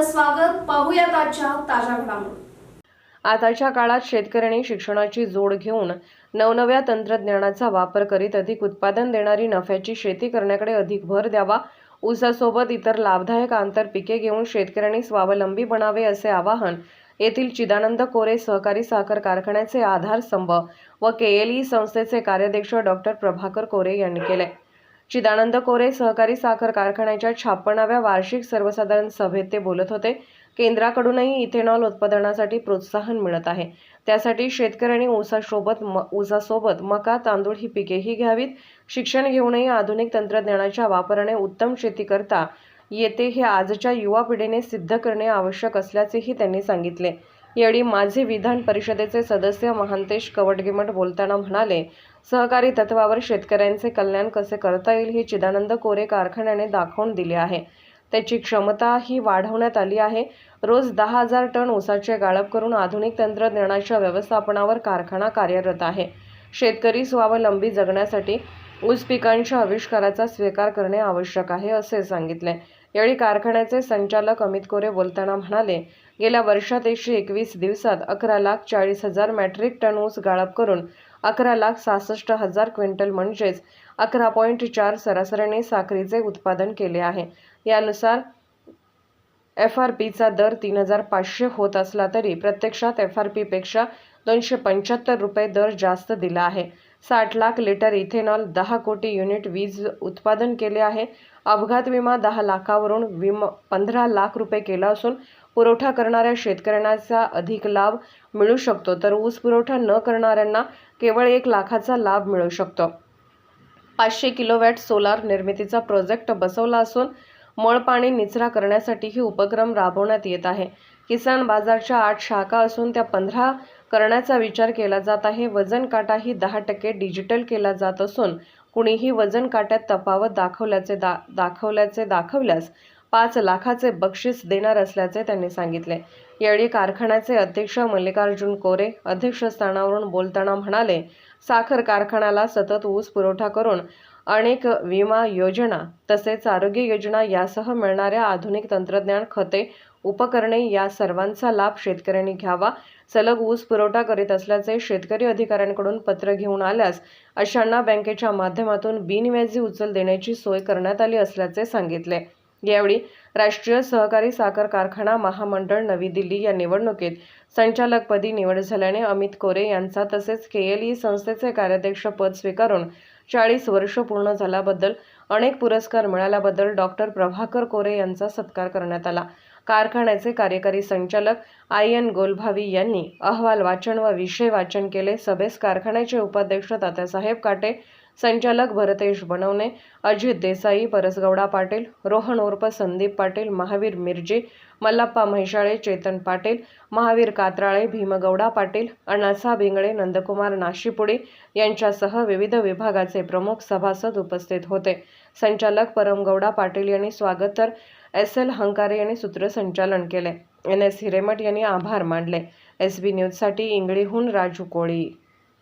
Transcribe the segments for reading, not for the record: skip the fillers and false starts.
आपलं स्वागत. पाहूयात आजच्या ताज्या घडामोडी. आताच्या काळात शेतकऱ्यांनी शिक्षणाची जोड घेऊन नवनव्या तंत्रज्ञानाचा वापर करीत अधिक उत्पादन देणारी नफ्याची शेती करण्याकडे अधिक भर द्यावा. ऊसासोबत इतर लाभदायक आंतरपिके घेऊन शेतकऱ्यांनी स्वावलंबी बनावे असे आवाहन येथील चिदानंद कोरे सहकारी साखर कारखान्याचे आधारस्तंभ व KLE संस्थेचे कार्याध्यक्ष डॉक्टर प्रभाकर कोरे यांनी केले. चिदानंद कोरे सहकारी साखर कारखान्याच्या 56व्या वार्षिक सर्वसाधारण सभेत ते बोलत होते. केंद्राकडूनही इथेनॉल उत्पादनासाठी प्रोत्साहन मिळत आहे. त्यासाठी शेतकऱ्यांनी ऊसासोबत मका, तांदूळ ही पिकेही घ्यावीत. शिक्षण घेऊनही आधुनिक तंत्रज्ञानाच्या वापराने उत्तम शेती करता येते हे आजच्या युवा पिढीने सिद्ध करणे आवश्यक असल्याचेही त्यांनी सांगितले. यावेळी माझे विधान परिषदेचे सदस्य महांतेश कवटगिमठ बोलताना म्हणाले, सहकारी तत्वावर शेतकऱ्यांचे कल्याण कसे करता येईल हे चिदानंद कोरे कारखान्याने दाखवून दिले आहे. त्याची क्षमताही वाढवण्यात आली आहे. रोज 10,000 टन ऊसाचे गाळप करून आधुनिक तंत्रज्ञानाच्या व्यवस्थापनावर कारखाना कार्यरत आहे. शेतकरी स्वावलंबी जगण्यासाठी ऊस पिकांच्या आविष्काराचा स्वीकार करणे आवश्यक आहे असे सांगितले. यावेळी कारखान्याचे संचालक अमित कोरे बोलताना म्हणाले, गेल्या वर्षात 121 दिवसात 11,40,000 मेट्रिक टन ऊस गाळप करून 11,66,000 क्विंटल म्हणजेच 11.4 सरासरीने साखरेचे उत्पादन केले आहे. यानुसार FRPचा दर 3,500 होत असला तरी प्रत्यक्षात FRP पेक्षा 275 रुपये दर जास्त दिला आहे. 60 लाख लिटर इथेनॉल, 10 कोटी युनिट वीज उत्पादन केले आहे. अपघात विमा 10 लाखावरून 15 लाख रुपये केला असून पुरवठा करणाऱ्या शेतकऱ्यांना अधिक लाभ मिळू शकतो, तर ऊस पुरवठा न करणाऱ्यांना केवळ 1 लाखाचा लाभ मिळू शकतो. 500 किलोवॅट सोलार निर्मितीचा प्रोजेक्ट बसवला असून मळपाणी निचरा करण्यासाठीही उपक्रम राबवण्यात येत आहे. किसान बाजारच्या 8 शाखा असून त्या 15 करण्याचा विचार केला जात आहे. वजन काटाही 10% डिजिटल केला जात असून कुणीही वजन काट्यात तफावत दाखवल्यास 5 लाखाचे बक्षीस देणार असल्याचे त्यांनी सांगितले. यावेळी कारखान्याचे अध्यक्ष मल्लिकार्जुन कोरे अध्यक्षस्थानावरून बोलताना म्हणाले, साखर कारखान्याला सतत ऊस पुरवठा करून अनेक विमा योजना तसेच आरोग्य योजना यासह मिळणाऱ्या आधुनिक तंत्रज्ञान, खते, उपकरणे या सर्वांचा लाभ शेतकऱ्यांनी घ्यावा. सलग ऊस पुरवठा करीत असल्याचे शेतकरी अधिकाऱ्यांकडून पत्र घेऊन आल्यास अशांना बँकेच्या माध्यमातून बिनव्याजी उचल देण्याची सोय करण्यात आली असल्याचे सांगितले. यावेळी राष्ट्रीय सहकारी साखर कारखाना महामंडळ नवी दिल्ली या निवडणुकीत संचालकपदी निवड झाल्याने अमित कोरे यांचा तसेच KLE संस्थेचे कार्याध्यक्ष पद स्वीकारून 40 वर्ष पूर्ण झाल्याबद्दल अनेक पुरस्कार मिळाल्याबद्दल डॉक्टर प्रभाकर कोरे यांचा सत्कार करण्यात आला. कारखान्याचे कार्यकारी संचालक IN गोलभावी यांनी अहवाल वाचन व विषय वाचन केले. सभेस कारखान्याचे उपाध्यक्ष तात्यासाहेब काटे, संचालक भरतेश बनवणे, अजित देसाई, परसगौडा पाटील, रोहन उर्फ संदीप पाटील, महावीर मिर्जी, मल्लाप्पा म्हैसाळे, चेतन पाटील, महावीर कात्राळे, भीमगौडा पाटील, अण्णासाहेब इंगळे, नंदकुमार नाशिपुडी यांच्यासह विविध विभागाचे प्रमुख सभासद उपस्थित होते. संचालक परमगौडा पाटील यांनी स्वागत तर SL हंकारे यांनी सूत्रसंचालन केले. NS हिरेमठ यांनी आभार मानले. SB न्यूजसाठी इंगळीहून राजू कोळी.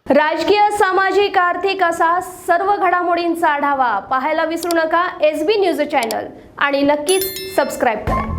राजकीय, सामाजिक, आर्थिक असा सर्व घडामोडींचा आढावा पाहायला विसरू नका SB न्यूज चॅनल आणि नक्कीच सबस्क्राईब करा.